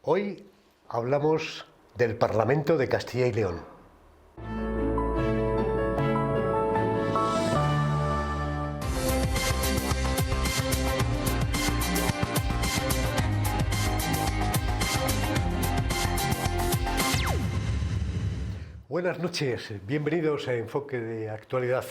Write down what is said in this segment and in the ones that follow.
Hoy hablamos del Parlamento de Castilla y León. Buenas noches, bienvenidos a Enfoque de Actualidad.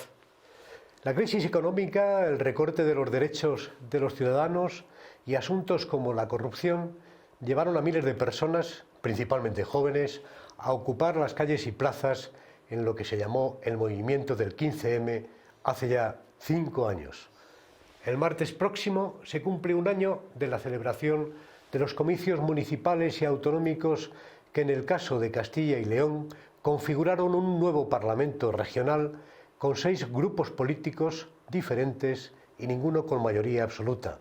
La crisis económica, el recorte de los derechos de los ciudadanos y asuntos como la corrupción llevaron a miles de personas, principalmente jóvenes, a ocupar las calles y plazas en lo que se llamó el movimiento del 15M hace ya 5 años. El martes próximo se cumple un año de la celebración de los comicios municipales y autonómicos que en el caso de Castilla y León configuraron un nuevo Parlamento regional con 6 grupos políticos diferentes y ninguno con mayoría absoluta.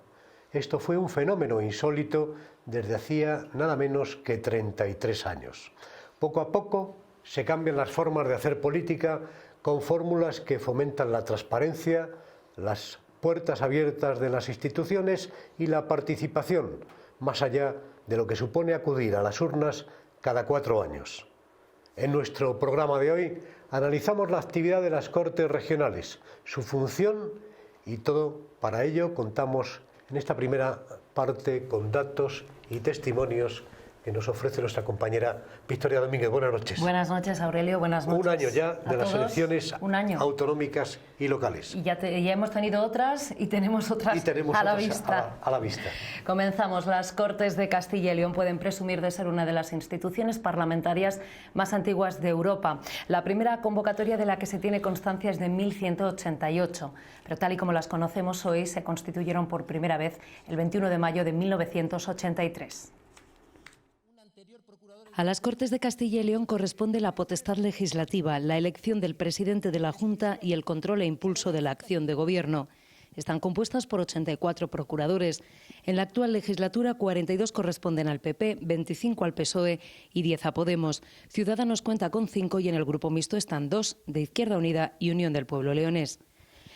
Esto fue un fenómeno insólito desde hacía nada menos que 33 años. Poco a poco se cambian las formas de hacer política con fórmulas que fomentan la transparencia, las puertas abiertas de las instituciones y la participación, más allá de lo que supone acudir a las urnas cada 4 años. En nuestro programa de hoy analizamos la actividad de las Cortes regionales, su función y todo. Para ello contamos en esta primera parte con datos y testimonios que nos ofrece nuestra compañera Victoria Domínguez. Buenas noches. Buenas noches, Aurelio. Buenas noches. Un año ya de las elecciones autonómicas y locales. Y ya hemos tenido otras y tenemos otras a la vista. Comenzamos. Las Cortes de Castilla y León pueden presumir de ser una de las instituciones parlamentarias más antiguas de Europa. La primera convocatoria de la que se tiene constancia es de 1188, pero tal y como las conocemos hoy se constituyeron por primera vez el 21 de mayo de 1983. A las Cortes de Castilla y León corresponde la potestad legislativa, la elección del presidente de la Junta y el control e impulso de la acción de gobierno. Están compuestas por 84 procuradores. En la actual legislatura, 42 corresponden al PP, 25 al PSOE y 10 a Podemos. Ciudadanos cuenta con 5 y en el grupo mixto están 2 de Izquierda Unida y Unión del Pueblo Leonés.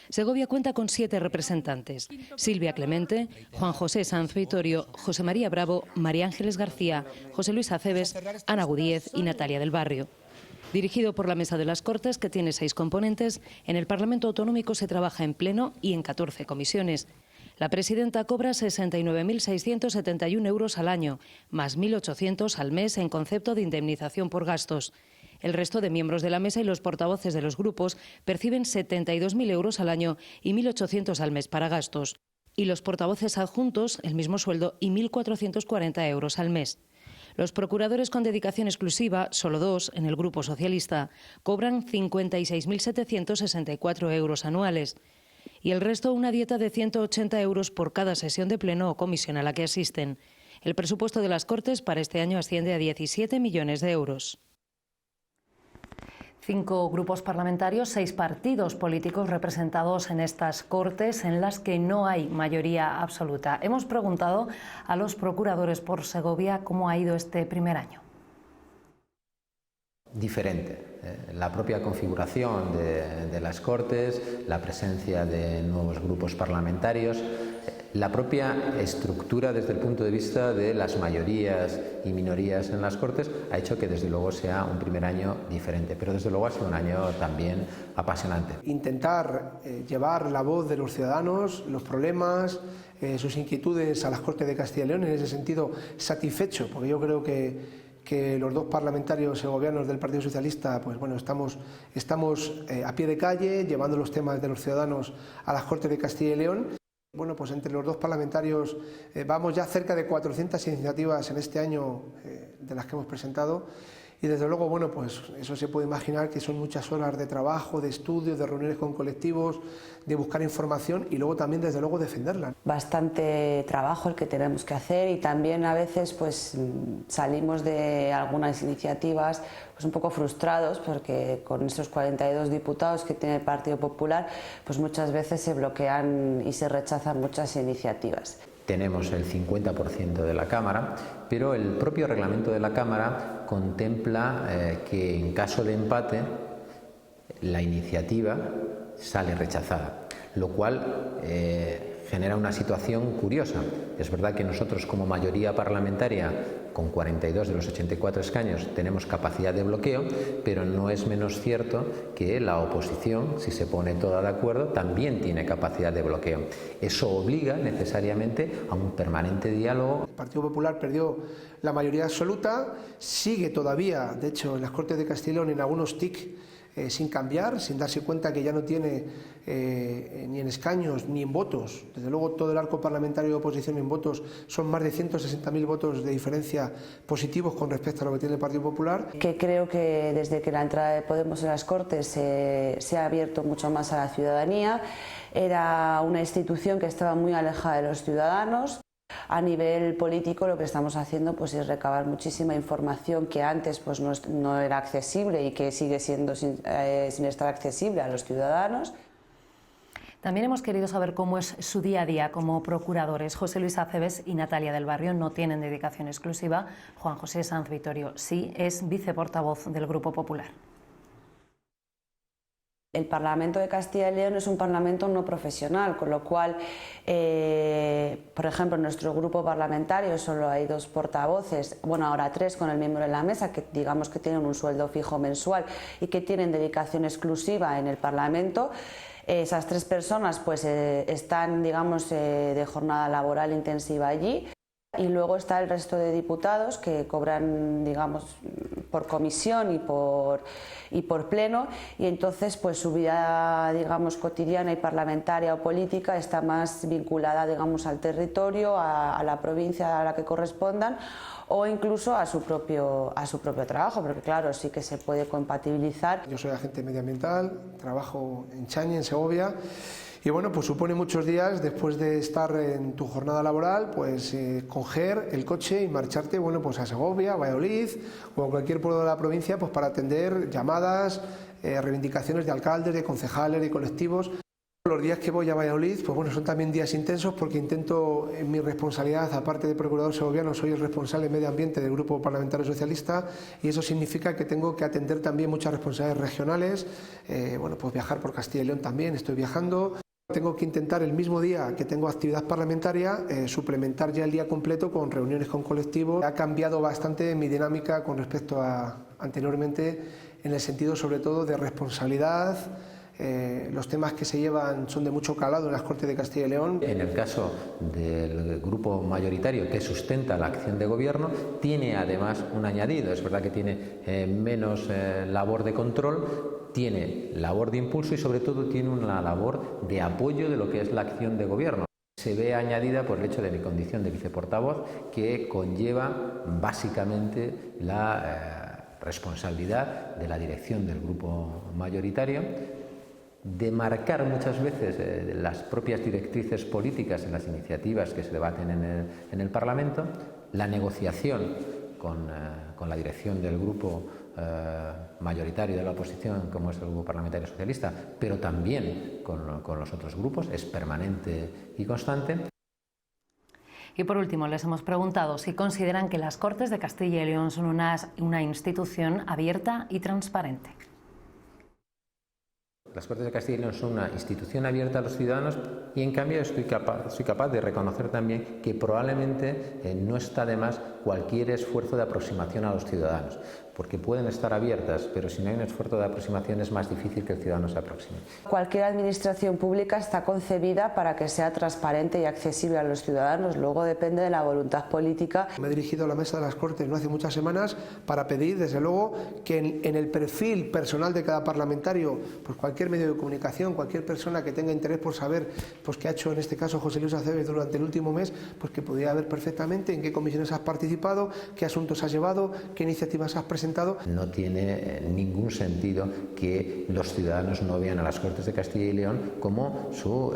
Segovia cuenta con 7 representantes: Silvia Clemente, Juan José Sanz Vitorio, José María Bravo, María Ángeles García, José Luis Aceves, Ana Gudíez y Natalia del Barrio. Dirigido por la Mesa de las Cortes, que tiene 6 componentes, en el Parlamento Autonómico se trabaja en pleno y en 14 comisiones. La presidenta cobra 69.671 euros al año, más 1.800 al mes en concepto de indemnización por gastos. El resto de miembros de la mesa y los portavoces de los grupos perciben 72.000 euros al año y 1.800 al mes para gastos. Y los portavoces adjuntos el mismo sueldo y 1.440 euros al mes. Los procuradores con dedicación exclusiva, solo 2 en el grupo socialista, cobran 56.764 euros anuales. Y el resto una dieta de 180 euros por cada sesión de pleno o comisión a la que asisten. El presupuesto de las Cortes para este año asciende a 17 millones de euros. 5 grupos parlamentarios, 6 partidos políticos representados en estas Cortes en las que no hay mayoría absoluta. Hemos preguntado a los procuradores por Segovia cómo ha ido este primer año. Diferente. La propia configuración de las Cortes, la presencia de nuevos grupos parlamentarios, la propia estructura desde el punto de vista de las mayorías y minorías en las Cortes ha hecho que desde luego sea un primer año diferente, pero desde luego ha sido un año también apasionante. Intentar llevar la voz de los ciudadanos, los problemas, sus inquietudes a las Cortes de Castilla y León, en ese sentido satisfecho, porque yo creo que los 2 parlamentarios segovianos del Partido Socialista, pues bueno, estamos a pie de calle, llevando los temas de los ciudadanos a las Cortes de Castilla y León. Bueno, pues entre los 2 parlamentarios vamos ya cerca de 400 iniciativas en este año de las que hemos presentado. Y desde luego, bueno, pues eso se puede imaginar que son muchas horas de trabajo, de estudio, de reuniones con colectivos, de buscar información y luego también, desde luego, defenderla. Bastante trabajo el que tenemos que hacer y también a veces pues salimos de algunas iniciativas pues un poco frustrados porque con esos 42 diputados que tiene el Partido Popular pues muchas veces se bloquean y se rechazan muchas iniciativas. Tenemos el 50% de la Cámara, pero el propio reglamento de la Cámara contempla que en caso de empate la iniciativa sale rechazada, lo cual genera una situación curiosa. Es verdad que nosotros como mayoría parlamentaria con 42 de los 84 escaños tenemos capacidad de bloqueo, pero no es menos cierto que la oposición, si se pone toda de acuerdo, también tiene capacidad de bloqueo. Eso obliga necesariamente a un permanente diálogo. El Partido Popular perdió la mayoría absoluta, sigue todavía, de hecho, en las Cortes de Castilla y León en algunos TIC sin cambiar, sin darse cuenta que ya no tiene ni en escaños ni en votos. Desde luego todo el arco parlamentario de oposición en votos son más de 160.000 votos de diferencia positivos con respecto a lo que tiene el Partido Popular. Que creo que desde que la entrada de Podemos en las Cortes se ha abierto mucho más a la ciudadanía. Era una institución que estaba muy alejada de los ciudadanos. A nivel político lo que estamos haciendo pues es recabar muchísima información que antes pues no era accesible y que sigue siendo sin estar accesible a los ciudadanos. También hemos querido saber cómo es su día a día como procuradores. José Luis Acebes y Natalia del Barrio no tienen dedicación exclusiva. Juan José Sanz Vittorio sí es viceportavoz del Grupo Popular. El Parlamento de Castilla y León es un parlamento no profesional, con lo cual, por ejemplo, en nuestro grupo parlamentario solo hay 2 portavoces, bueno, ahora 3 con el miembro de la mesa, que digamos que tienen un sueldo fijo mensual y que tienen dedicación exclusiva en el Parlamento. Esas 3 personas pues están, digamos, de jornada laboral intensiva allí. Y luego está el resto de diputados que cobran, digamos, por comisión y por pleno, y entonces pues su vida, digamos, cotidiana y parlamentaria o política está más vinculada, digamos, al territorio, a la provincia a la que correspondan, o incluso a su propio trabajo, porque claro, sí que se puede compatibilizar. Yo soy agente medioambiental, trabajo en Chañi, en Segovia. Y bueno, pues supone muchos días después de estar en tu jornada laboral, pues coger el coche y marcharte, bueno, pues a Segovia, a Valladolid o a cualquier pueblo de la provincia, pues para atender llamadas, reivindicaciones de alcaldes, de concejales, de colectivos. Los días que voy a Valladolid, pues bueno, son también días intensos porque intento, en mi responsabilidad, aparte de procurador segoviano, soy el responsable de medio ambiente del Grupo Parlamentario Socialista, y eso significa que tengo que atender también muchas responsabilidades regionales, bueno, pues viajar por Castilla y León también, estoy viajando. Tengo que intentar el mismo día que tengo actividad parlamentaria suplementar ya el día completo con reuniones con colectivos. Ha cambiado bastante mi dinámica con respecto a anteriormente, en el sentido sobre todo de responsabilidad. Los temas que se llevan son de mucho calado en las Cortes de Castilla y León. En el caso del grupo mayoritario que sustenta la acción de gobierno, tiene además un añadido. Es verdad que tiene menos labor de control, tiene labor de impulso y sobre todo tiene una labor de apoyo de lo que es la acción de gobierno. Se ve añadida por el hecho de mi condición de viceportavoz, que conlleva básicamente la responsabilidad de la dirección del grupo mayoritario, de marcar muchas veces las propias directrices políticas en las iniciativas que se debaten en el Parlamento, la negociación con la dirección del grupo mayoritario de la oposición, como es el Grupo Parlamentario Socialista, pero también con los otros grupos, es permanente y constante. Y por último, les hemos preguntado si consideran que las Cortes de Castilla y León son una institución abierta y transparente. Las Cortes de Castilla y León son una institución abierta a los ciudadanos y en cambio soy capaz de reconocer también que probablemente no está de más cualquier esfuerzo de aproximación a los ciudadanos, porque pueden estar abiertas, pero si no hay un esfuerzo de aproximación es más difícil que el ciudadano se aproxime. Cualquier administración pública está concebida para que sea transparente y accesible a los ciudadanos, luego depende de la voluntad política. Me he dirigido a la mesa de las Cortes no hace muchas semanas para pedir, desde luego, que en el perfil personal de cada parlamentario, pues cualquier medio de comunicación, cualquier persona que tenga interés por saber pues qué ha hecho en este caso José Luis Acebes durante el último mes, pues que pudiera ver perfectamente en qué comisiones has participado, qué asuntos has llevado, qué iniciativas has presentado. No tiene ningún sentido que los ciudadanos no vean a las Cortes de Castilla y León como su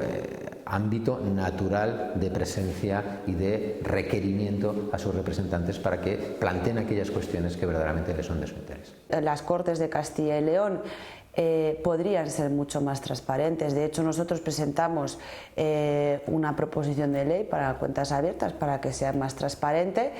ámbito natural de presencia y de requerimiento a sus representantes para que planteen aquellas cuestiones que verdaderamente les son de su interés. Las Cortes de Castilla y León podrían ser mucho más transparentes. De hecho, nosotros presentamos una proposición de ley para cuentas abiertas para que sea más transparente,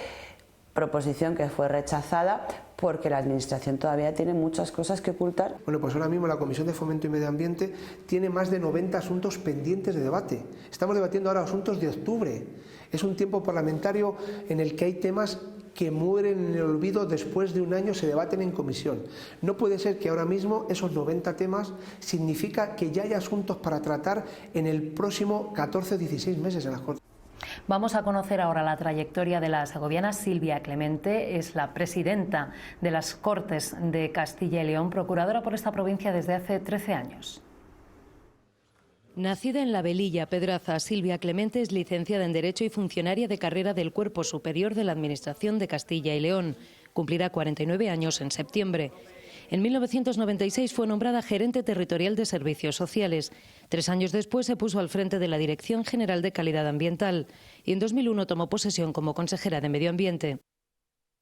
proposición que fue rechazada porque la Administración todavía tiene muchas cosas que ocultar. Bueno, pues ahora mismo la Comisión de Fomento y Medio Ambiente tiene más de 90 asuntos pendientes de debate. Estamos debatiendo ahora asuntos de octubre. Es un tiempo parlamentario en el que hay temas que mueren en el olvido después de un año, se debaten en comisión. No puede ser que ahora mismo esos 90 temas significa que ya hay asuntos para tratar en el próximo 14 o 16 meses en las Cortes. Vamos a conocer ahora la trayectoria de la segoviana Silvia Clemente. Es la presidenta de las Cortes de Castilla y León, procuradora por esta provincia desde hace 13 años. Nacida en La Velilla, Pedraza, Silvia Clemente es licenciada en Derecho y funcionaria de carrera del Cuerpo Superior de la Administración de Castilla y León. Cumplirá 49 años en septiembre. En 1996 fue nombrada gerente territorial de Servicios Sociales. 3 años después se puso al frente de la Dirección General de Calidad Ambiental y en 2001 tomó posesión como consejera de Medio Ambiente.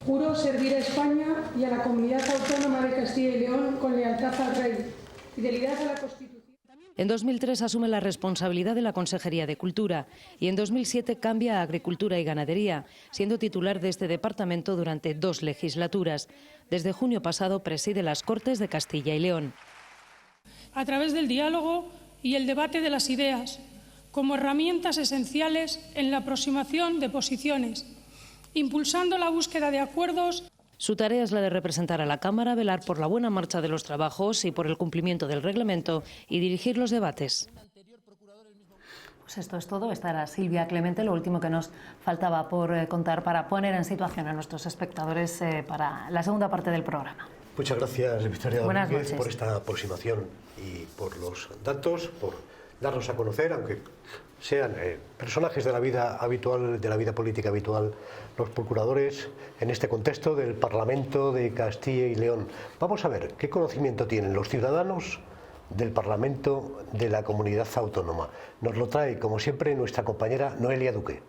Juro servir a España y a la Comunidad Autónoma de Castilla y León con lealtad al Rey, fidelidad a la Constitución. En 2003 asume la responsabilidad de la Consejería de Cultura y en 2007 cambia a Agricultura y Ganadería, siendo titular de este departamento durante 2 legislaturas. Desde junio pasado preside las Cortes de Castilla y León. A través del diálogo y el debate de las ideas, como herramientas esenciales en la aproximación de posiciones, impulsando la búsqueda de acuerdos. Su tarea es la de representar a la Cámara, velar por la buena marcha de los trabajos y por el cumplimiento del reglamento y dirigir los debates. Pues esto es todo. Esta era Silvia Clemente. Lo último que nos faltaba por contar para poner en situación a nuestros espectadores para la segunda parte del programa. Muchas gracias, Victoria Domínguez, noches. por esta aproximación y por los datos, por darnos a conocer, aunque sean personajes de la vida habitual, de la vida política habitual, los procuradores en este contexto del Parlamento de Castilla y León. Vamos a ver qué conocimiento tienen los ciudadanos del Parlamento de la Comunidad Autónoma. Nos lo trae, como siempre, nuestra compañera Noelia Duque.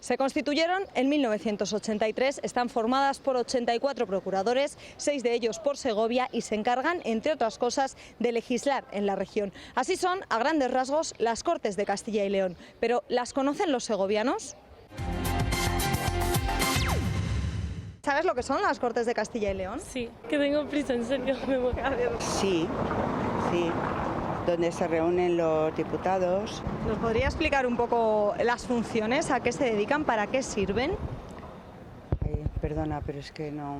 Se constituyeron en 1983, están formadas por 84 procuradores, 6 de ellos por Segovia y se encargan, entre otras cosas, de legislar en la región. Así son, a grandes rasgos, las Cortes de Castilla y León. Pero, ¿las conocen los segovianos? ¿Sabes lo que son las Cortes de Castilla y León? Sí, que tengo prisa, en serio, me voy a hacer. Sí, sí. Donde se reúnen los diputados. ¿Nos podría explicar un poco las funciones, a qué se dedican, para qué sirven? Ay, perdona, pero es que no.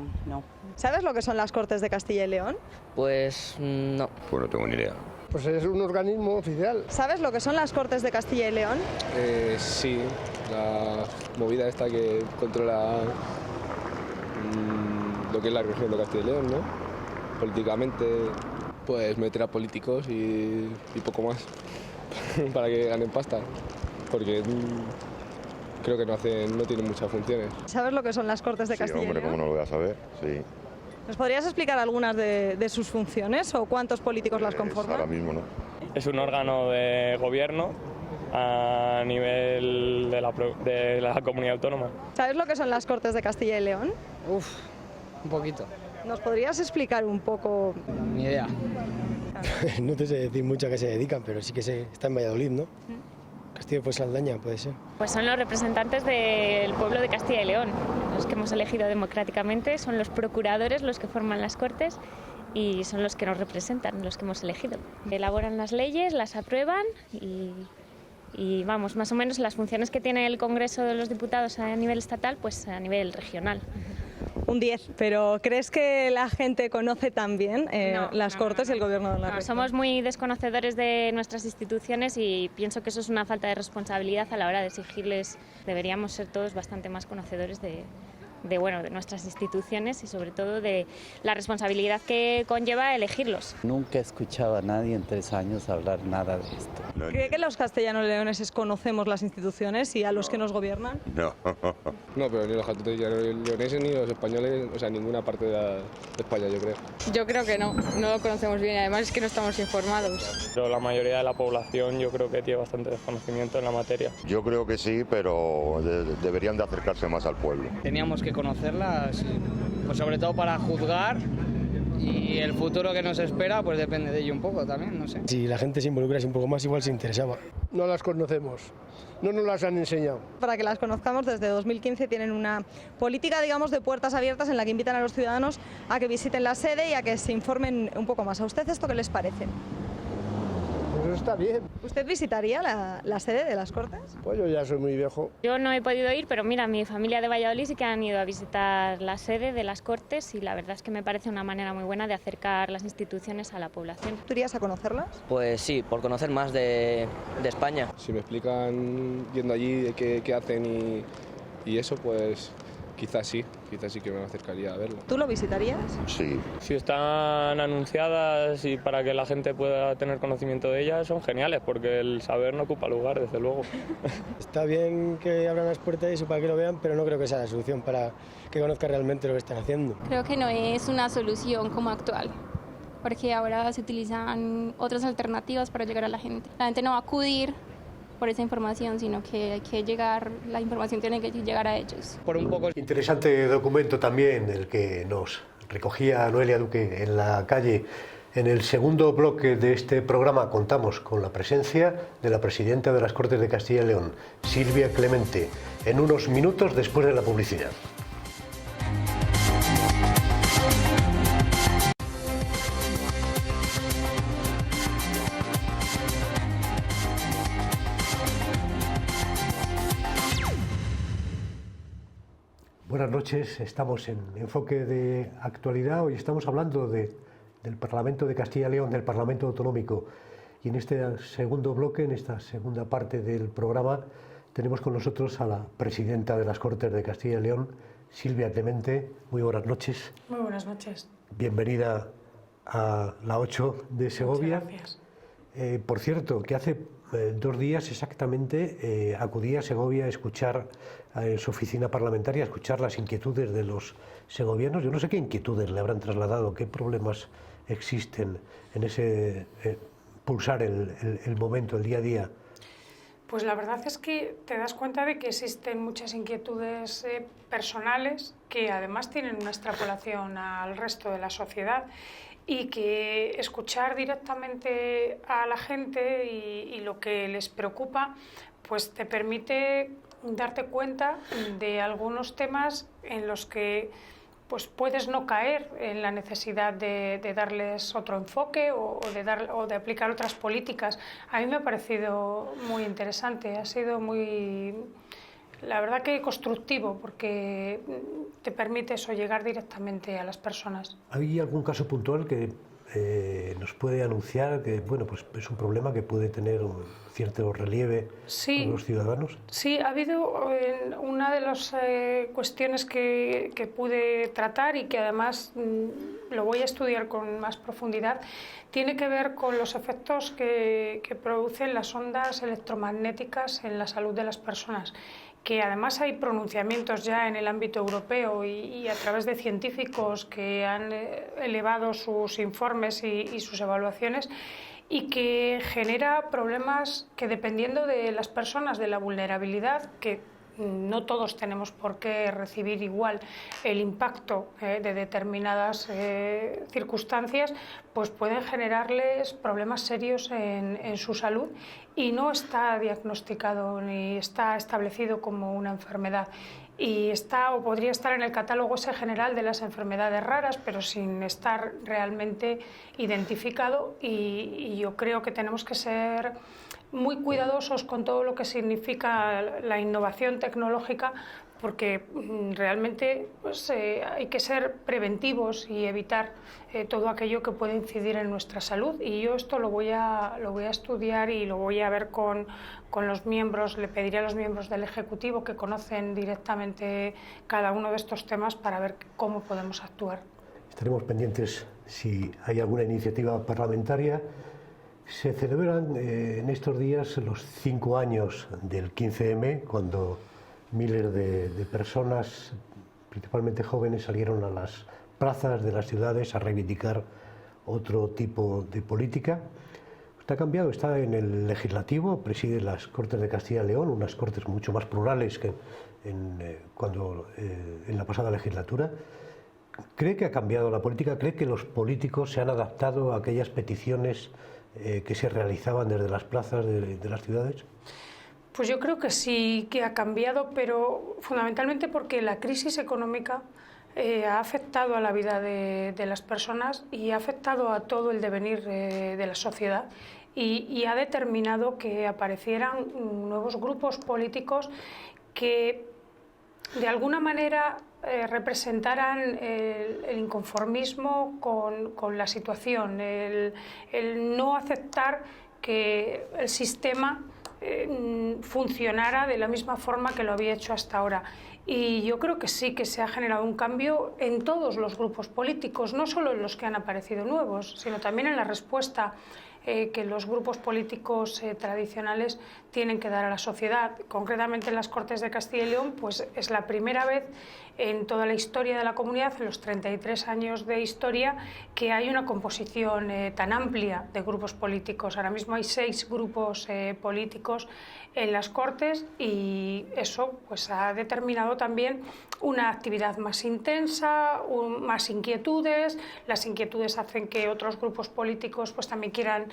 ¿Sabes lo que son las Cortes de Castilla y León? Pues no. Pues no tengo ni idea. Pues es un organismo oficial. ¿Sabes lo que son las Cortes de Castilla y León? Sí, la movida esta que controla lo que es la región de Castilla y León, ¿no? Políticamente, pues meter a políticos y poco más para que ganen pasta, porque creo que no tienen muchas funciones. ¿Sabes lo que son las Cortes de Castilla y León? Sí, hombre, ¿cómo no lo voy a saber? Sí. ¿Nos podrías explicar algunas de sus funciones o cuántos políticos las conforman? Ahora mismo no. Es un órgano de gobierno a nivel de la comunidad autónoma. ¿Sabes lo que son las Cortes de Castilla y León? Un poquito. ¿Nos podrías explicar un poco? Ni idea. No te sé decir mucho a qué se dedican, pero sí que está en Valladolid, ¿no? Castillo de Saldaña, puede ser. Pues son los representantes del pueblo de Castilla y León, los que hemos elegido democráticamente, son los procuradores los que forman las Cortes y son los que nos representan, los que hemos elegido. Elaboran las leyes, las aprueban y vamos, más o menos las funciones que tiene el Congreso de los Diputados a nivel estatal, pues a nivel regional. Un 10, pero ¿crees que la gente conoce también las Cortes y el Gobierno de la región? Somos muy desconocedores de nuestras instituciones y pienso que eso es una falta de responsabilidad a la hora de exigirles. Deberíamos ser todos bastante más conocedores de nuestras instituciones y sobre todo de la responsabilidad que conlleva elegirlos. Nunca he escuchado a nadie en 3 años hablar nada de esto. ¿Cree que los castellanos leoneses conocemos las instituciones y a los que nos gobiernan? No. No, pero ni los leoneses ni los españoles, o sea, ninguna parte de España, yo creo. Yo creo que no lo conocemos bien y además es que no estamos informados. Pero la mayoría de la población yo creo que tiene bastante desconocimiento en la materia. Yo creo que sí, pero deberían de acercarse más al pueblo. Teníamos que conocerlas, pues sobre todo para juzgar y el futuro que nos espera pues depende de ello un poco también, no sé. Si la gente se involucrase un poco más, igual se interesaba. No las conocemos, no nos las han enseñado. Para que las conozcamos, desde 2015 tienen una política, digamos, de puertas abiertas en la que invitan a los ciudadanos a que visiten la sede y a que se informen un poco más. ¿A usted esto qué les parece? Pues eso está bien. ¿Usted visitaría la sede de las Cortes? Pues yo ya soy muy viejo. Yo no he podido ir, pero mira, mi familia de Valladolid sí que han ido a visitar la sede de las Cortes y la verdad es que me parece una manera muy buena de acercar las instituciones a la población. ¿Tú irías a conocerlas? Pues sí, por conocer más de España. Si me explican yendo allí de qué hacen y eso, pues quizás sí que me acercaría a verlo. ¿Tú lo visitarías? Sí. Si están anunciadas y para que la gente pueda tener conocimiento de ellas, son geniales, porque el saber no ocupa lugar, desde luego. Está bien que abran las puertas y eso para que lo vean, pero no creo que sea la solución para que conozca realmente lo que están haciendo. Creo que no es una solución como actual, porque ahora se utilizan otras alternativas para llegar a la gente. La gente no va a acudir por esa información, sino que hay que llegar, la información tiene que llegar a ellos. Por un poco. Interesante documento también el que nos recogía Noelia Duque en la calle. En el segundo bloque de este programa contamos con la presencia de la presidenta de las Cortes de Castilla y León, Silvia Clemente, en unos minutos después de la publicidad. Buenas noches, estamos en Enfoque de Actualidad. Hoy estamos hablando del Parlamento de Castilla y León, del Parlamento Autonómico. Y en este segundo bloque, en esta segunda parte del programa, tenemos con nosotros a la presidenta de las Cortes de Castilla y León, Silvia Clemente. Muy buenas noches. Muy buenas noches. Bienvenida a la 8 de Segovia. Muchas gracias. Por cierto, que hace 2 días exactamente acudí a Segovia a escuchar en su oficina parlamentaria, a escuchar las inquietudes de los segovianos. Yo no sé qué inquietudes le habrán trasladado, qué problemas existen en ese pulsar el momento, el día a día. Pues la verdad es que te das cuenta de que existen muchas inquietudes personales que además tienen una extrapolación al resto de la sociedad, y que escuchar directamente a la gente y lo que les preocupa, pues te permite darte cuenta de algunos temas en los que pues puedes no caer en la necesidad de darles otro enfoque o de aplicar otras políticas. A mí me ha parecido muy interesante, ha sido muy, la verdad que constructivo, porque te permite eso, llegar directamente a las personas. ¿Hay algún caso puntual que nos puede anunciar que bueno, pues es un problema que puede tener un cierto relieve para los ciudadanos? Sí, ha habido una de las cuestiones que pude tratar y que además lo voy a estudiar con más profundidad, tiene que ver con los efectos que producen las ondas electromagnéticas en la salud de las personas, que además hay pronunciamientos ya en el ámbito europeo y a través de científicos que han elevado sus informes y sus evaluaciones, y que genera problemas que, dependiendo de las personas, de la vulnerabilidad, que no todos tenemos por qué recibir igual el impacto de determinadas circunstancias, pues pueden generarles problemas serios en su salud, y no está diagnosticado ni está establecido como una enfermedad. Y está o podría estar en el catálogo ese general de las enfermedades raras, pero sin estar realmente identificado, y yo creo que tenemos que ser muy cuidadosos con todo lo que significa la innovación tecnológica, porque realmente pues, hay que ser preventivos y evitar todo aquello que puede incidir en nuestra salud. Y yo esto lo voy a estudiar y lo voy a ver con los miembros, le pediré a los miembros del Ejecutivo que conocen directamente cada uno de estos temas para ver cómo podemos actuar. Estaremos pendientes si hay alguna iniciativa parlamentaria. Se celebran en estos días los 5 años del 15M, cuando miles de personas, principalmente jóvenes, salieron a las plazas de las ciudades a reivindicar otro tipo de política. Usted ha cambiado, está en el Legislativo, preside las Cortes de Castilla y León, unas Cortes mucho más plurales que en la pasada legislatura. ¿Cree que ha cambiado la política? ¿Cree que los políticos se han adaptado a aquellas peticiones que se realizaban desde las plazas de las ciudades? Pues yo creo que sí que ha cambiado, pero fundamentalmente porque la crisis económica ha afectado a la vida de las personas y ha afectado a todo el devenir de la sociedad. y ha determinado que aparecieran nuevos grupos políticos que de alguna manera representaran el inconformismo con la situación, el no aceptar que el sistema funcionara de la misma forma que lo había hecho hasta ahora. Y yo creo que sí que se ha generado un cambio en todos los grupos políticos, no solo en los que han aparecido nuevos, sino también en la respuesta que los grupos políticos tradicionales tienen que dar a la sociedad. Concretamente en las Cortes de Castilla y León, pues es la primera vez en toda la historia de la comunidad, en los 33 años de historia, que hay una composición tan amplia de grupos políticos. Ahora mismo hay 6 grupos políticos en las Cortes y eso pues ha determinado también una actividad más intensa, más inquietudes. Las inquietudes hacen que otros grupos políticos pues también quieran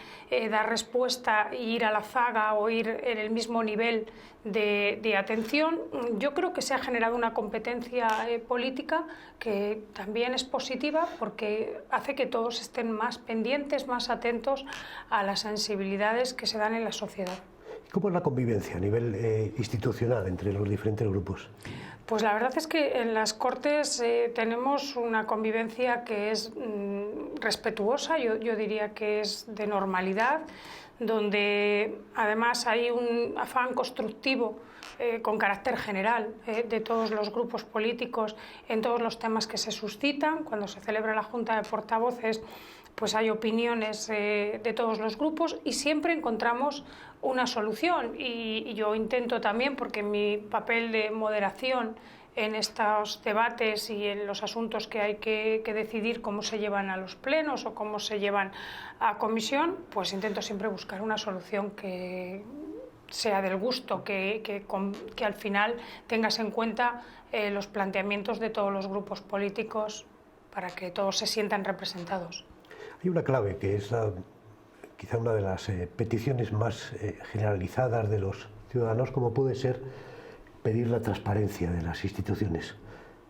dar respuesta e ir a la zaga o ir en el mismo nivel de atención. Yo creo que se ha generado una competencia política que también es positiva porque hace que todos estén más pendientes, más atentos a las sensibilidades que se dan en la sociedad. ¿Cómo es la convivencia a nivel institucional entre los diferentes grupos? Pues la verdad es que en las Cortes tenemos una convivencia que es respetuosa, yo diría que es de normalidad, donde además hay un afán constructivo con carácter general de todos los grupos políticos en todos los temas que se suscitan. Cuando se celebra la Junta de Portavoces, pues hay opiniones de todos los grupos y siempre encontramos una solución. Y yo intento también, porque mi papel de moderación en estos debates y en los asuntos que hay que decidir cómo se llevan a los plenos o cómo se llevan a comisión, pues intento siempre buscar una solución que sea del gusto, que al final tengas en cuenta los planteamientos de todos los grupos políticos para que todos se sientan representados. Hay una clave que es quizá una de las peticiones más generalizadas de los ciudadanos, como puede ser pedir la transparencia de las instituciones.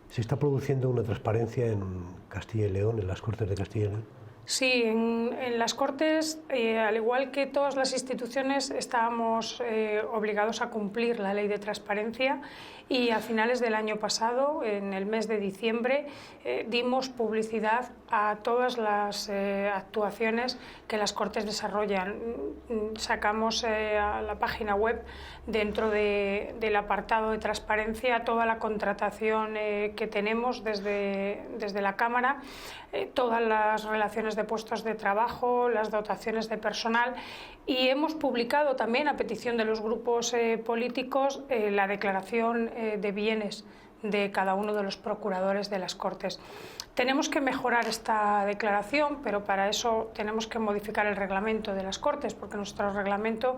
¿Se está produciendo una transparencia en Castilla y León, en las Cortes de Castilla y León? Sí, en las Cortes, al igual que todas las instituciones, estábamos obligados a cumplir la ley de transparencia y a finales del año pasado, en el mes de diciembre, dimos publicidad a todas las actuaciones que las Cortes desarrollan. Sacamos a la página web, dentro del apartado de transparencia, toda la contratación que tenemos desde la Cámara, todas las relaciones de puestos de trabajo, las dotaciones de personal, y hemos publicado también, a petición de los grupos políticos, la declaración de bienes de cada uno de los procuradores de las Cortes. Tenemos que mejorar esta declaración, pero para eso tenemos que modificar el reglamento de las Cortes, porque nuestro reglamento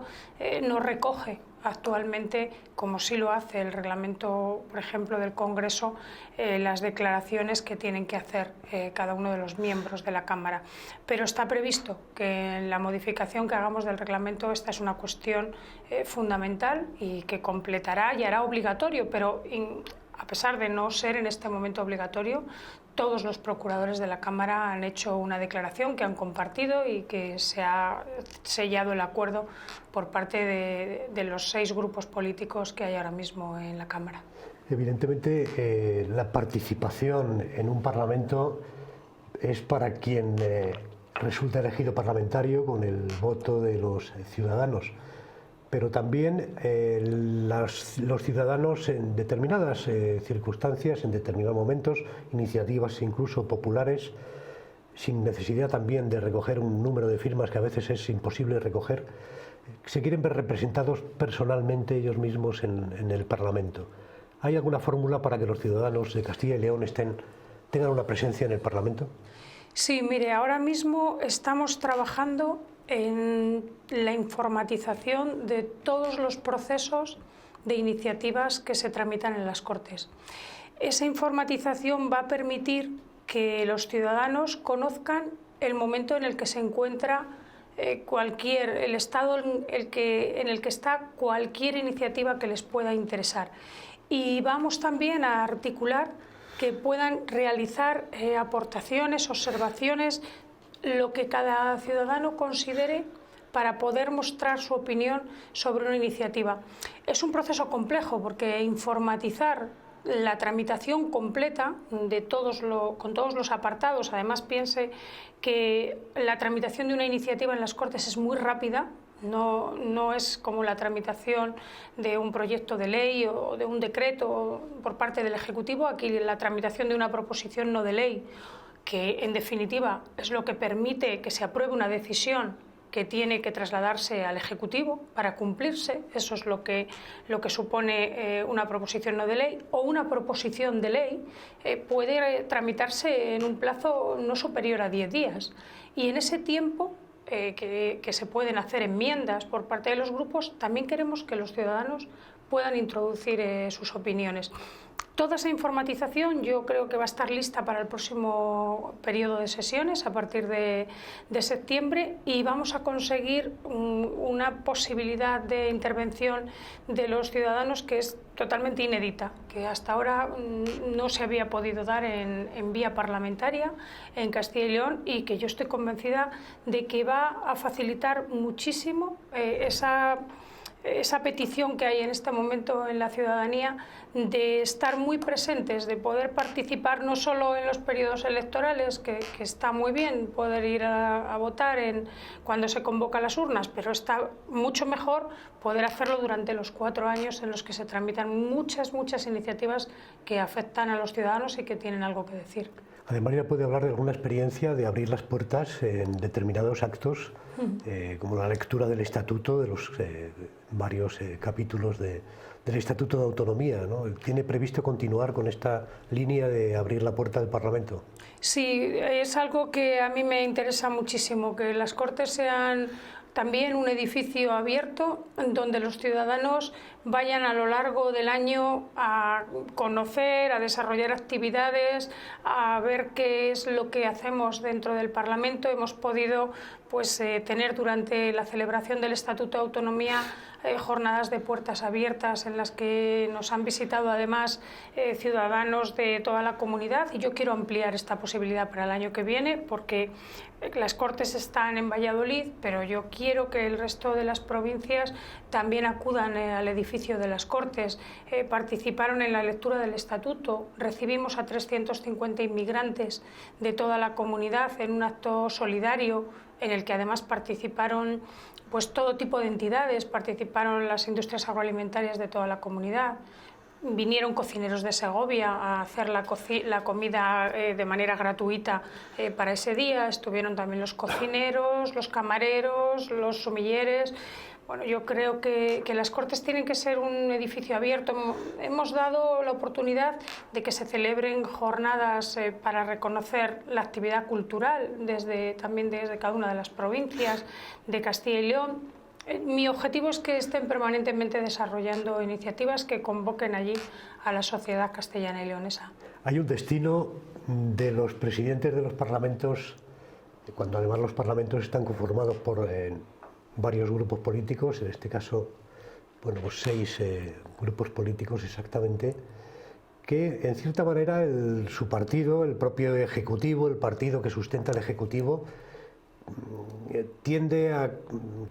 no recoge actualmente, como sí lo hace el reglamento, por ejemplo, del Congreso, las declaraciones que tienen que hacer cada uno de los miembros de la Cámara. Pero está previsto que en la modificación que hagamos del reglamento esta es una cuestión fundamental y que completará y hará obligatorio, pero a pesar de no ser en este momento obligatorio, todos los procuradores de la Cámara han hecho una declaración que han compartido y que se ha sellado el acuerdo por parte de los 6 grupos políticos que hay ahora mismo en la Cámara. Evidentemente, la participación en un Parlamento es para quien resulta elegido parlamentario con el voto de los ciudadanos. Pero también los ciudadanos en determinadas circunstancias, en determinados momentos, iniciativas incluso populares, sin necesidad también de recoger un número de firmas que a veces es imposible recoger, se quieren ver representados personalmente ellos mismos en el Parlamento. ¿Hay alguna fórmula para que los ciudadanos de Castilla y León tengan una presencia en el Parlamento? Sí, mire, ahora mismo estamos trabajando en la informatización de todos los procesos de iniciativas que se tramitan en las Cortes. Esa informatización va a permitir que los ciudadanos conozcan el momento en el que se encuentra el estado en el que está cualquier iniciativa que les pueda interesar. Y vamos también a articular que puedan realizar aportaciones, observaciones, lo que cada ciudadano considere para poder mostrar su opinión sobre una iniciativa. Es un proceso complejo porque informatizar la tramitación completa con todos los apartados, además piense que la tramitación de una iniciativa en las Cortes es muy rápida, no es como la tramitación de un proyecto de ley o de un decreto por parte del Ejecutivo. Aquí la tramitación de una proposición no de ley, que en definitiva es lo que permite que se apruebe una decisión que tiene que trasladarse al Ejecutivo para cumplirse. Eso es lo que supone una proposición no de ley, o una proposición de ley puede tramitarse en un plazo no superior a 10 días. Y en ese tiempo que se pueden hacer enmiendas por parte de los grupos, también queremos que los ciudadanos puedan introducir sus opiniones. Toda esa informatización yo creo que va a estar lista para el próximo periodo de sesiones a partir de septiembre, y vamos a conseguir una posibilidad de intervención de los ciudadanos que es totalmente inédita, que hasta ahora no se había podido dar en vía parlamentaria en Castilla y León, y que yo estoy convencida de que va a facilitar muchísimo esa petición que hay en este momento en la ciudadanía de estar muy presentes, de poder participar no solo en los periodos electorales, que está muy bien poder ir a votar cuando se convocan las urnas, pero está mucho mejor poder hacerlo durante los 4 años en los que se tramitan muchas iniciativas que afectan a los ciudadanos y que tienen algo que decir. Además, ya puede hablar de alguna experiencia de abrir las puertas en determinados actos, como la lectura del Estatuto, de los varios capítulos del Estatuto de Autonomía, ¿no? ¿Tiene previsto continuar con esta línea de abrir la puerta del Parlamento? Sí, es algo que a mí me interesa muchísimo, que las Cortes sean también un edificio abierto donde los ciudadanos vayan a lo largo del año a conocer, a desarrollar actividades, a ver qué es lo que hacemos dentro del Parlamento. Hemos podido tener durante la celebración del Estatuto de Autonomía jornadas de puertas abiertas en las que nos han visitado además ciudadanos de toda la comunidad, y yo quiero ampliar esta posibilidad para el año que viene, porque las Cortes están en Valladolid, pero yo quiero que el resto de las provincias también acudan al edificio de las Cortes. Participaron en la lectura del Estatuto, recibimos a 350 inmigrantes de toda la comunidad en un acto solidario en el que además participaron todo tipo de entidades, participaron las industrias agroalimentarias de toda la comunidad. Vinieron cocineros de Segovia a hacer la comida de manera gratuita para ese día. Estuvieron también los cocineros, los camareros, los sumilleres. Bueno, yo creo que las Cortes tienen que ser un edificio abierto. Hemos dado la oportunidad de que se celebren jornadas para reconocer la actividad cultural también desde cada una de las provincias de Castilla y León. Mi objetivo es que estén permanentemente desarrollando iniciativas que convoquen allí a la sociedad castellana y leonesa. Hay un destino de los presidentes de los parlamentos, cuando además los parlamentos están conformados por varios grupos políticos, en este caso 6 grupos políticos exactamente, que en cierta manera su partido, el propio Ejecutivo, el partido que sustenta el Ejecutivo, tiende a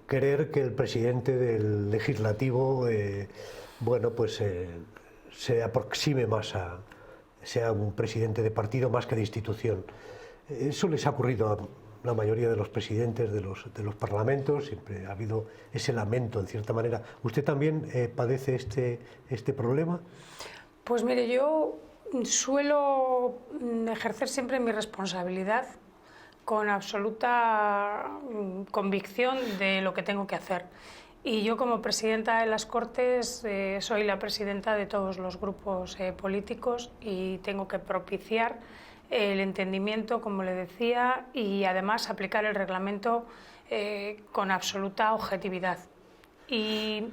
querer que el presidente del Legislativo se aproxime más sea un presidente de partido más que de institución. Eso les ha ocurrido a la mayoría de los presidentes de los parlamentos, siempre ha habido ese lamento en cierta manera. ¿Usted también padece este problema? Pues mire, yo suelo ejercer siempre mi responsabilidad con absoluta convicción de lo que tengo que hacer. Y yo, como presidenta de las Cortes, soy la presidenta de todos los grupos políticos, y tengo que propiciar el entendimiento, como le decía, y además aplicar el reglamento con absoluta objetividad. Y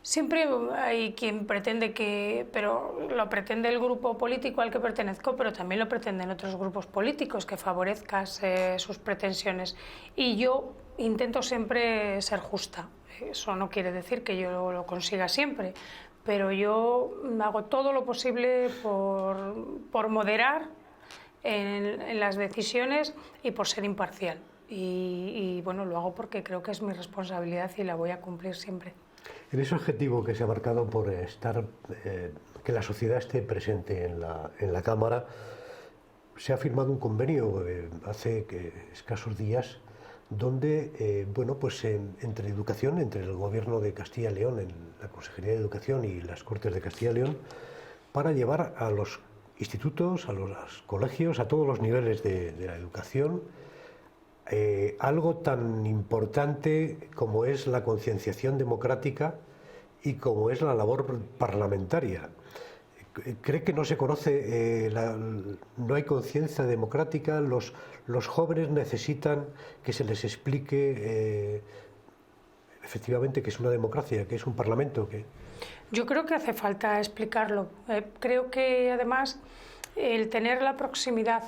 siempre hay quien pretende pero lo pretende el grupo político al que pertenezco, pero también lo pretenden otros grupos políticos, que favorezcas sus pretensiones. Y yo intento siempre ser justa. Eso no quiere decir que yo lo consiga siempre, pero yo hago todo lo posible por moderar en las decisiones y por ser imparcial. y bueno, lo hago porque creo que es mi responsabilidad y la voy a cumplir siempre. En ese objetivo que se ha marcado por que la sociedad esté presente en la Cámara, se ha firmado un convenio hace escasos días donde, entre educación, entre el Gobierno de Castilla y León, en la Consejería de Educación y las Cortes de Castilla y León, para llevar a los institutos, a los colegios, a todos los niveles de la educación, algo tan importante como es la concienciación democrática y como es la labor parlamentaria. ¿Cree que no se conoce, no hay conciencia democrática? Los jóvenes necesitan que se les explique efectivamente que es una democracia, que es un parlamento. Yo creo que hace falta explicarlo. Creo que además el tener la proximidad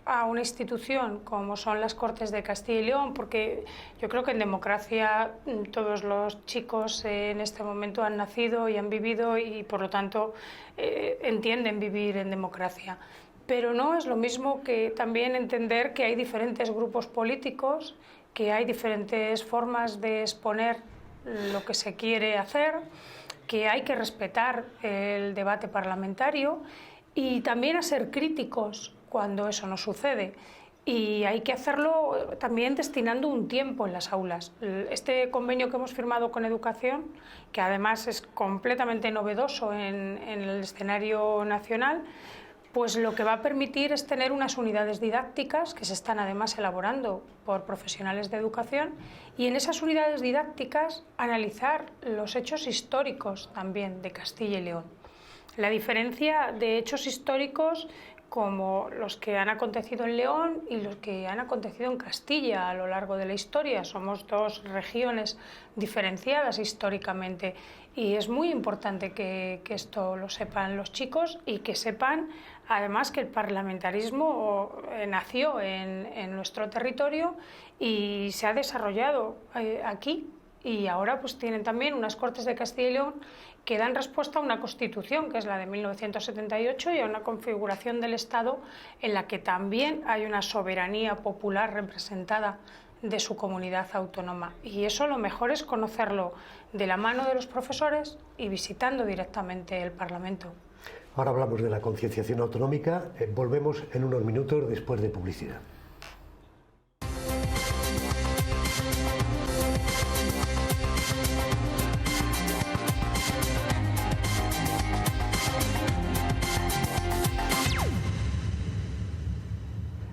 a una institución como son las Cortes de Castilla y León, porque yo creo que en democracia todos los chicos en este momento han nacido y han vivido y por lo tanto entienden vivir en democracia. Pero no es lo mismo que también entender que hay diferentes grupos políticos, que hay diferentes formas de exponer lo que se quiere hacer, que hay que respetar el debate parlamentario y también a ser críticos cuando eso no sucede. Y hay que hacerlo también destinando un tiempo en las aulas. Este convenio que hemos firmado con Educación, que además es completamente novedoso en el escenario nacional, pues lo que va a permitir es tener unas unidades didácticas que se están además elaborando por profesionales de educación y en esas unidades didácticas analizar los hechos históricos también de Castilla y León. La diferencia de hechos históricos como los que han acontecido en León y los que han acontecido en Castilla a lo largo de la historia. Somos dos regiones diferenciadas históricamente y es muy importante que esto lo sepan los chicos y que sepan además que el parlamentarismo nació en nuestro territorio y se ha desarrollado aquí. Y ahora pues tienen también unas Cortes de Castilla y León que dan respuesta a una Constitución, que es la de 1978, y a una configuración del Estado en la que también hay una soberanía popular representada de su comunidad autónoma. Y eso lo mejor es conocerlo de la mano de los profesores y visitando directamente el Parlamento. Ahora hablamos de la concienciación autonómica. Volvemos en unos minutos después de publicidad.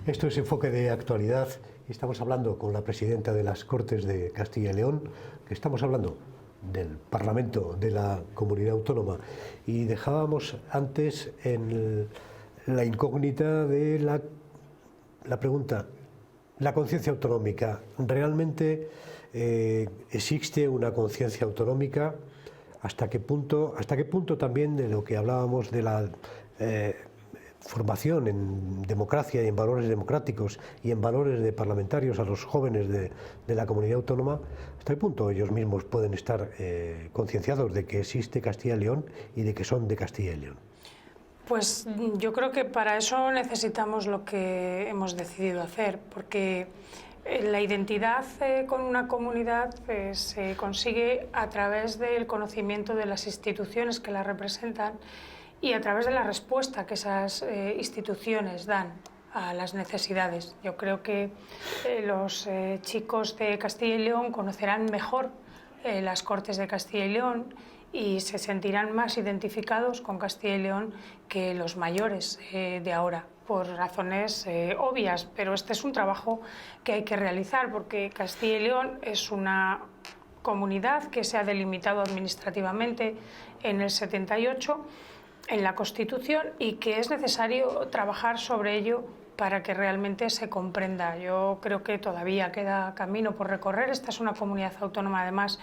Esto es Enfoque de Actualidad y estamos hablando con la presidenta de las Cortes de Castilla y León, que estamos hablando del Parlamento de la Comunidad Autónoma y dejábamos antes en la incógnita de la pregunta, la conciencia autonómica. ¿Realmente existe una conciencia autonómica? ¿Hasta qué punto también de lo que hablábamos de la formación en democracia y en valores democráticos y en valores de parlamentarios a los jóvenes de la comunidad autónoma, hasta qué punto ellos mismos pueden estar concienciados de que existe Castilla y León y de que son de Castilla y León? Pues yo creo que para eso necesitamos lo que hemos decidido hacer, porque la identidad con una comunidad se consigue a través del conocimiento de las instituciones que la representan y a través de la respuesta que esas instituciones dan a las necesidades. Yo creo que los chicos de Castilla y León conocerán mejor las Cortes de Castilla y León y se sentirán más identificados con Castilla y León que los mayores de ahora, por razones obvias, pero este es un trabajo que hay que realizar porque Castilla y León es una comunidad que se ha delimitado administrativamente en el 78 en la Constitución y que es necesario trabajar sobre ello para que realmente se comprenda. Yo creo que todavía queda camino por recorrer. Esta es una comunidad autónoma además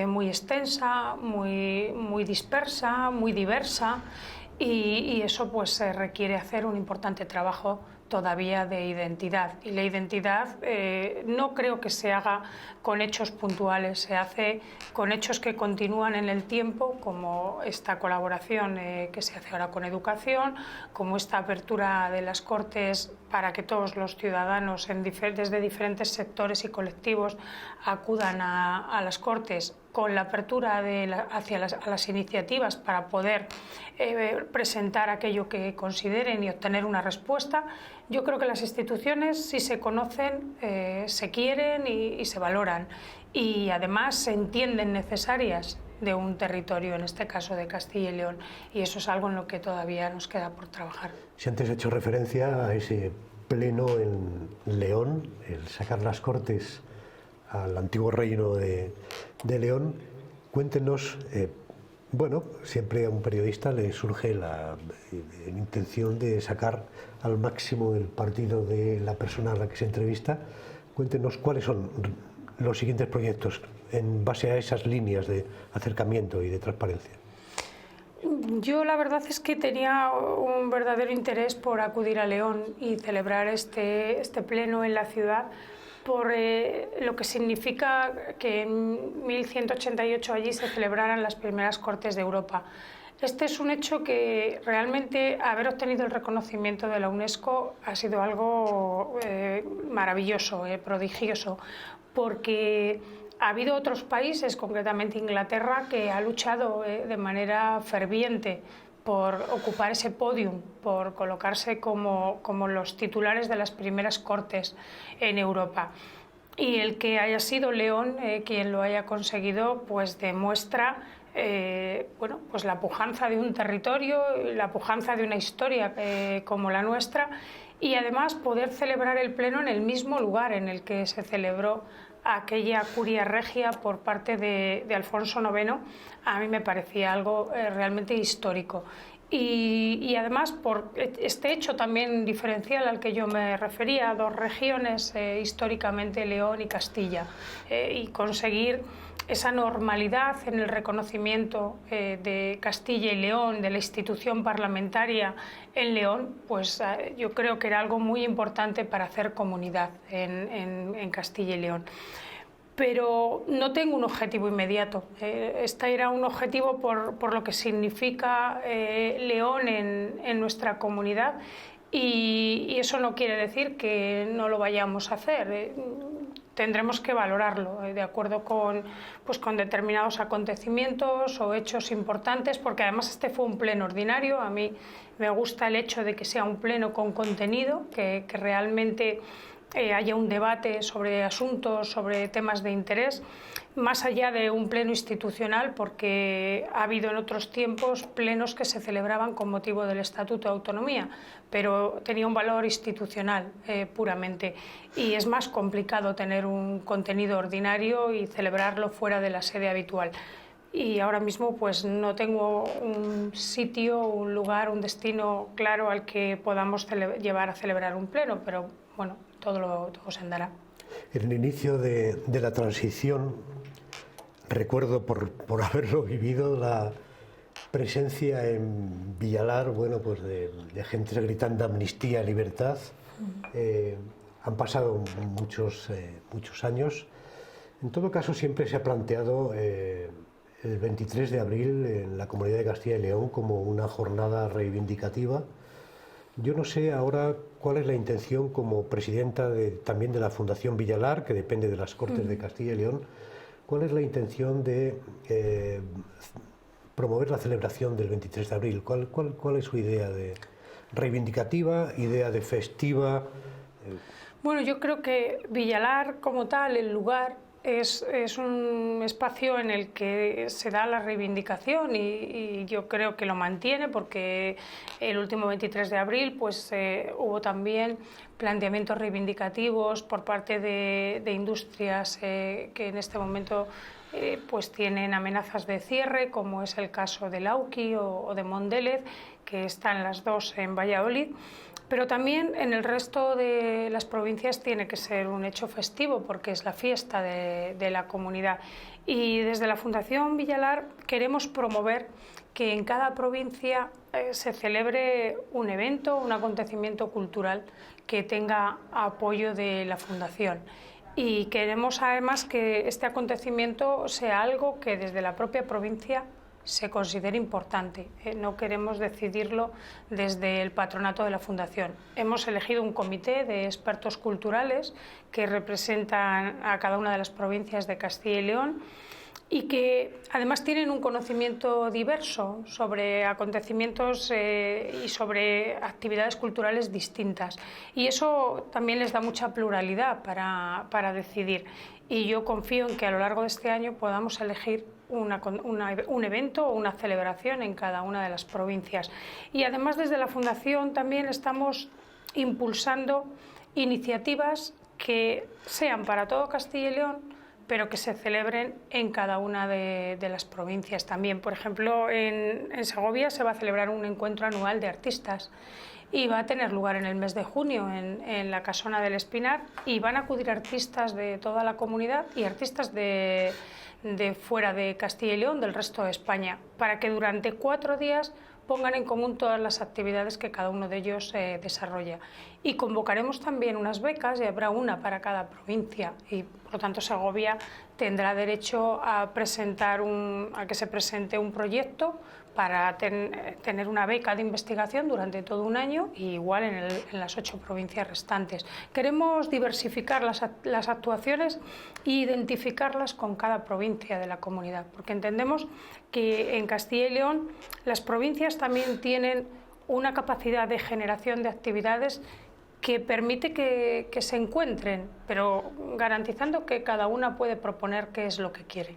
muy extensa, muy dispersa, muy diversa y eso pues requiere hacer un importante trabajo todavía de identidad. Y la identidad no creo que se haga con hechos puntuales, se hace con hechos que continúan en el tiempo, como esta colaboración que se hace ahora con educación, como esta apertura de las Cortes para que todos los ciudadanos desde diferentes sectores y colectivos acudan a las Cortes, con la apertura hacia las iniciativas para poder presentar aquello que consideren y obtener una respuesta. Yo creo que las instituciones, si se conocen, se quieren y se valoran, y además se entienden necesarias de un territorio, en este caso de Castilla y León, y eso es algo en lo que todavía nos queda por trabajar. Si antes he hecho referencia a ese pleno en León, el sacar las Cortes al antiguo reino de León, cuéntenos, bueno, siempre a un periodista le surge la intención de sacar al máximo el partido de la persona a la que se entrevista. Cuéntenos cuáles son los siguientes proyectos en base a esas líneas de acercamiento y de transparencia. Yo la verdad es que tenía un verdadero interés por acudir a León y celebrar este pleno en la ciudad, por lo que significa que en 1188 allí se celebraran las primeras Cortes de Europa. Este es un hecho que realmente haber obtenido el reconocimiento de la UNESCO ha sido algo maravilloso, prodigioso, porque ha habido otros países, concretamente Inglaterra, que ha luchado de manera ferviente por ocupar ese podium, por colocarse como los titulares de las primeras Cortes en Europa. Y el que haya sido León quien lo haya conseguido, pues demuestra bueno, pues la pujanza de un territorio, la pujanza de una historia como la nuestra, y además poder celebrar el pleno en el mismo lugar en el que se celebró aquella curia regia por parte de Alfonso IX, a mí me parecía algo realmente histórico. Y además, por este hecho también diferencial al que yo me refería, dos regiones, históricamente León y Castilla, y conseguir esa normalidad en el reconocimiento de Castilla y León, de la institución parlamentaria en León, pues yo creo que era algo muy importante para hacer comunidad en Castilla y León. Pero no tengo un objetivo inmediato. Este era un objetivo por lo que significa León en nuestra comunidad, y eso no quiere decir que no lo vayamos a hacer. Tendremos que valorarlo de acuerdo con determinados acontecimientos o hechos importantes, porque además este fue un pleno ordinario. A mí me gusta el hecho de que sea un pleno con contenido, que realmente haya un debate sobre asuntos, sobre temas de interés, más allá de un pleno institucional, porque ha habido en otros tiempos plenos que se celebraban con motivo del Estatuto de Autonomía, pero tenía un valor institucional puramente, y es más complicado tener un contenido ordinario y celebrarlo fuera de la sede habitual. Y ahora mismo pues no tengo un sitio, un lugar, un destino claro al que podamos llevar a celebrar un pleno, pero bueno, todo se andará. En el inicio de la transición, recuerdo por haberlo vivido, la presencia en Villalar, bueno, pues de gente gritando amnistía, libertad. Han pasado muchos años. En todo caso, siempre se ha planteado el 23 de abril en la Comunidad de Castilla y León como una jornada reivindicativa. Yo no sé ahora cuál es la intención como presidenta también de la Fundación Villalar, que depende de las Cortes de Castilla y León, cuál es la intención de promover la celebración del 23 de abril. ¿Cuál es su idea de reivindicativa, idea de festiva? Bueno, yo creo que Villalar como tal, el lugar, es un espacio en el que se da la reivindicación, y yo creo que lo mantiene, porque el último 23 de abril pues hubo también planteamientos reivindicativos por parte de industrias que en este momento pues tienen amenazas de cierre, como es el caso de Lauki o de Mondélez, que están las dos en Valladolid. Pero también en el resto de las provincias tiene que ser un hecho festivo, porque es la fiesta de la comunidad. Y desde la Fundación Villalar queremos promover que en cada provincia se celebre un evento, un acontecimiento cultural que tenga apoyo de la Fundación. Y queremos además que este acontecimiento sea algo que desde la propia provincia se considere importante. No queremos decidirlo desde el patronato de la Fundación. Hemos elegido un comité de expertos culturales que representan a cada una de las provincias de Castilla y León y que además tienen un conocimiento diverso sobre acontecimientos y sobre actividades culturales distintas. Y eso también les da mucha pluralidad para decidir. Y yo confío en que a lo largo de este año podamos elegir un evento o una celebración en cada una de las provincias. Y además desde la Fundación también estamos impulsando iniciativas que sean para todo Castilla y León, pero que se celebren en cada una de las provincias también. Por ejemplo, en Segovia se va a celebrar un encuentro anual de artistas y va a tener lugar en el mes de junio en la Casona del Espinar, y van a acudir artistas de toda la comunidad y artistas de fuera de Castilla y León, del resto de España, para que durante 4 días pongan en común todas las actividades que cada uno de ellos desarrolla. Y convocaremos también unas becas, y habrá una para cada provincia, y por lo tanto Segovia tendrá derecho a que se presente un proyecto para tener una beca de investigación durante todo un año, y igual en las 8 provincias restantes. Queremos diversificar las actuaciones e identificarlas con cada provincia de la comunidad, porque entendemos que en Castilla y León las provincias también tienen una capacidad de generación de actividades que permite que se encuentren, pero garantizando que cada una puede proponer qué es lo que quiere.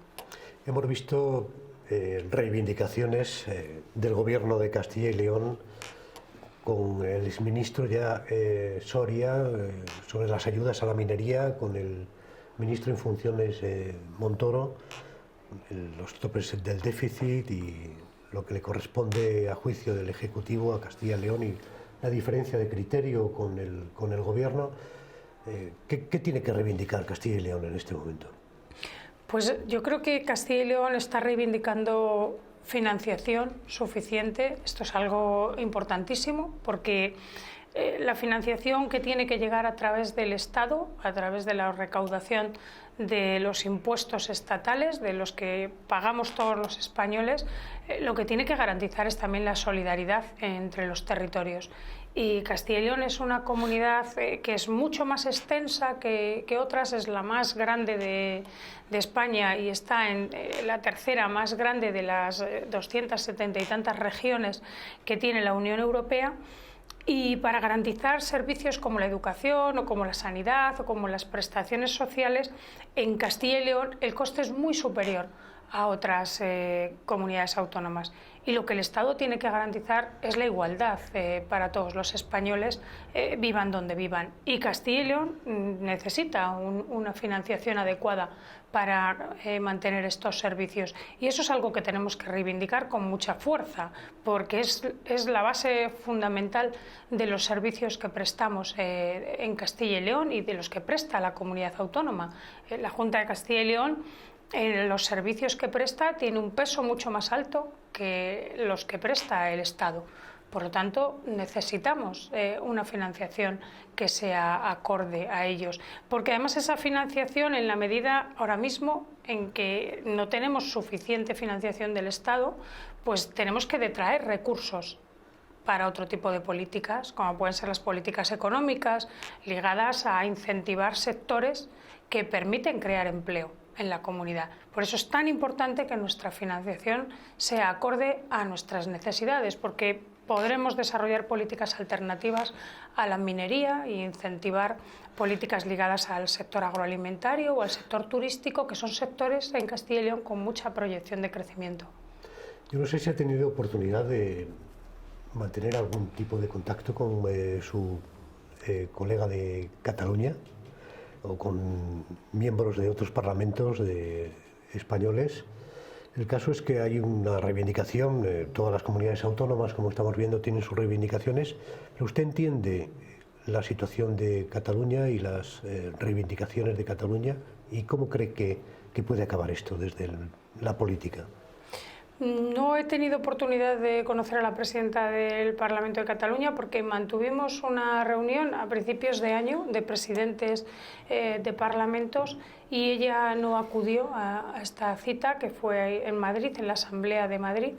Hemos visto reivindicaciones del Gobierno de Castilla y León con el exministro ya Soria sobre las ayudas a la minería, con el ministro en funciones Montoro, los topes del déficit y lo que le corresponde a juicio del Ejecutivo a Castilla y León, y la diferencia de criterio con el Gobierno. ¿Qué tiene que reivindicar Castilla y León en este momento? Pues yo creo que Castilla y León está reivindicando financiación suficiente. Esto es algo importantísimo, porque la financiación que tiene que llegar a través del Estado, a través de la recaudación de los impuestos estatales, de los que pagamos todos los españoles, lo que tiene que garantizar es también la solidaridad entre los territorios. Y Castilla y León es una comunidad que es mucho más extensa que otras, es la más grande de España y está en la tercera más grande de las 270 y tantas regiones que tiene la Unión Europea. Y para garantizar servicios como la educación o como la sanidad o como las prestaciones sociales, en Castilla y León el coste es muy superior a otras comunidades autónomas. Y lo que el Estado tiene que garantizar es la igualdad para todos los españoles, vivan donde vivan. Y Castilla y León necesita una financiación adecuada para mantener estos servicios. Y eso es algo que tenemos que reivindicar con mucha fuerza, porque es la base fundamental de los servicios que prestamos en Castilla y León y de los que presta la comunidad autónoma. La Junta de Castilla y León, en los servicios que presta, tiene un peso mucho más alto que los que presta el Estado. Por lo tanto, necesitamos una financiación que sea acorde a ellos, porque además esa financiación, en la medida ahora mismo en que no tenemos suficiente financiación del Estado, pues tenemos que detraer recursos para otro tipo de políticas, como pueden ser las políticas económicas ligadas a incentivar sectores que permiten crear empleo en la comunidad. Por eso es tan importante que nuestra financiación sea acorde a nuestras necesidades, porque podremos desarrollar políticas alternativas a la minería e incentivar políticas ligadas al sector agroalimentario o al sector turístico, que son sectores en Castilla y León con mucha proyección de crecimiento. Yo no sé si ha tenido oportunidad de mantener algún tipo de contacto con su colega de Cataluña o con miembros de otros parlamentos españoles. El caso es que hay una reivindicación, todas las comunidades autónomas, como estamos viendo, tienen sus reivindicaciones, pero ¿usted entiende la situación de Cataluña y las reivindicaciones de Cataluña? ¿Y cómo cree que puede acabar esto desde la política? No he tenido oportunidad de conocer a la presidenta del Parlamento de Cataluña porque mantuvimos una reunión a principios de año de presidentes de parlamentos y ella no acudió a esta cita que fue en Madrid, en la Asamblea de Madrid.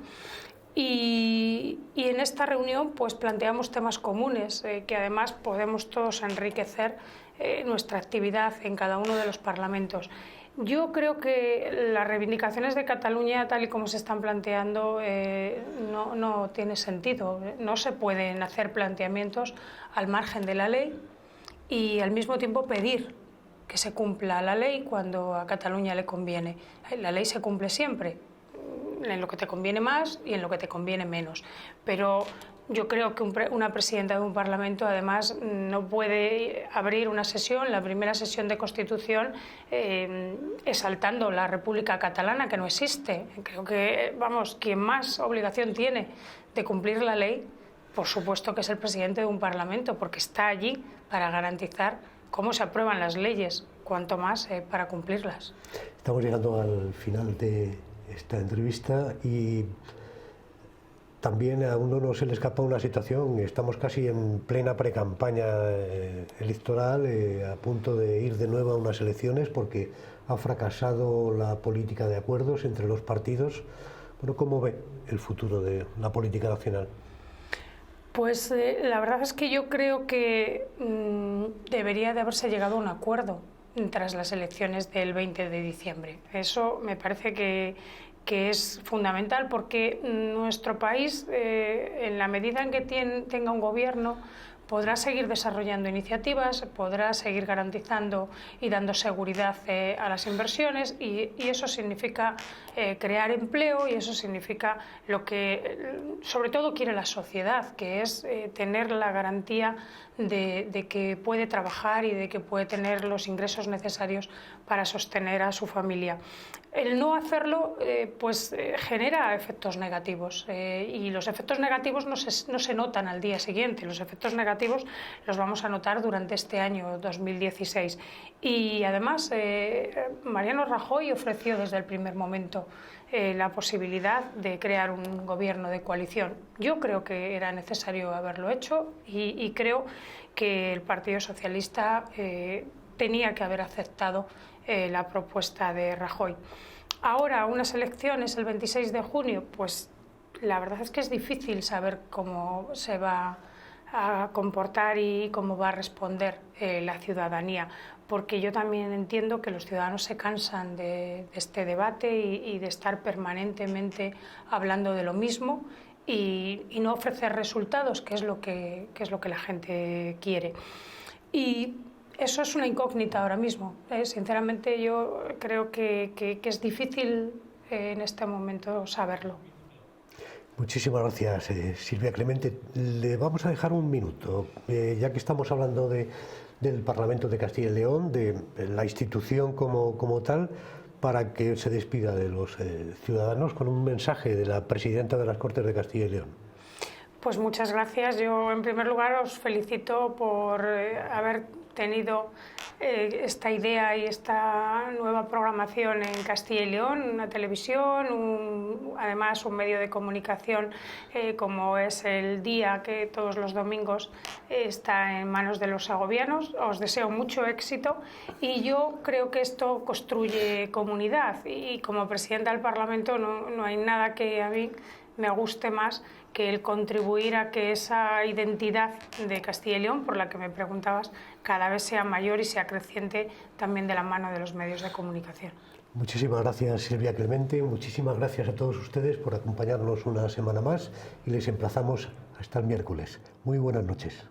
Y en esta reunión pues planteamos temas comunes que además podemos todos enriquecer nuestra actividad en cada uno de los parlamentos. Yo creo que las reivindicaciones de Cataluña, tal y como se están planteando, no tiene sentido. No se pueden hacer planteamientos al margen de la ley y al mismo tiempo pedir que se cumpla la ley cuando a Cataluña le conviene. La ley se cumple siempre, en lo que te conviene más y en lo que te conviene menos. Pero yo creo que una presidenta de un Parlamento, además, no puede abrir una sesión, la primera sesión de Constitución, exaltando la República Catalana, que no existe. Creo que, vamos, quien más obligación tiene de cumplir la ley, por supuesto que es el presidente de un Parlamento, porque está allí para garantizar cómo se aprueban las leyes, cuanto más para cumplirlas. Estamos llegando al final de esta entrevista y también a uno no se le escapa una situación. Estamos casi en plena precampaña electoral, a punto de ir de nuevo a unas elecciones porque ha fracasado la política de acuerdos entre los partidos. Bueno, ¿cómo ve el futuro de la política nacional? Pues la verdad es que yo creo que debería de haberse llegado a un acuerdo tras las elecciones del 20 de diciembre. Eso me parece que es fundamental porque nuestro país, en la medida en que tenga un gobierno, podrá seguir desarrollando iniciativas, podrá seguir garantizando y dando seguridad a las inversiones y eso significa crear empleo y eso significa lo que sobre todo quiere la sociedad, que es tener la garantía de que puede trabajar y de que puede tener los ingresos necesarios para sostener a su familia. El no hacerlo genera efectos negativos y los efectos negativos no se notan al día siguiente, los efectos negativos los vamos a notar durante este año 2016 y además Mariano Rajoy ofreció desde el primer momento la posibilidad de crear un gobierno de coalición. Yo creo que era necesario haberlo hecho y creo que el Partido Socialista tenía que haber aceptado la propuesta de Rajoy. Ahora, unas elecciones el 26 de junio, pues la verdad es que es difícil saber cómo se va a comportar y cómo va a responder la ciudadanía, porque yo también entiendo que los ciudadanos se cansan de este debate y de estar permanentemente hablando de lo mismo y no ofrecer resultados, que es lo que la gente quiere. Y eso es una incógnita ahora mismo. Sinceramente yo creo que es difícil en este momento saberlo. Muchísimas gracias, Silvia Clemente. Le vamos a dejar un minuto, ya que estamos hablando del Parlamento de Castilla y León, de la institución como tal, para que se despida de los ciudadanos con un mensaje de la presidenta de las Cortes de Castilla y León. Pues muchas gracias. Yo, en primer lugar, os felicito por haber tenido esta idea y esta nueva programación en Castilla y León, una televisión, además un medio de comunicación como es El Día, que todos los domingos está en manos de los segovianos. Os deseo mucho éxito y yo creo que esto construye comunidad y como presidenta del Parlamento no hay nada que a mí me guste más que el contribuir a que esa identidad de Castilla y León, por la que me preguntabas, cada vez sea mayor y sea creciente también de la mano de los medios de comunicación. Muchísimas gracias, Silvia Clemente, muchísimas gracias a todos ustedes por acompañarnos una semana más y les emplazamos hasta el miércoles. Muy buenas noches.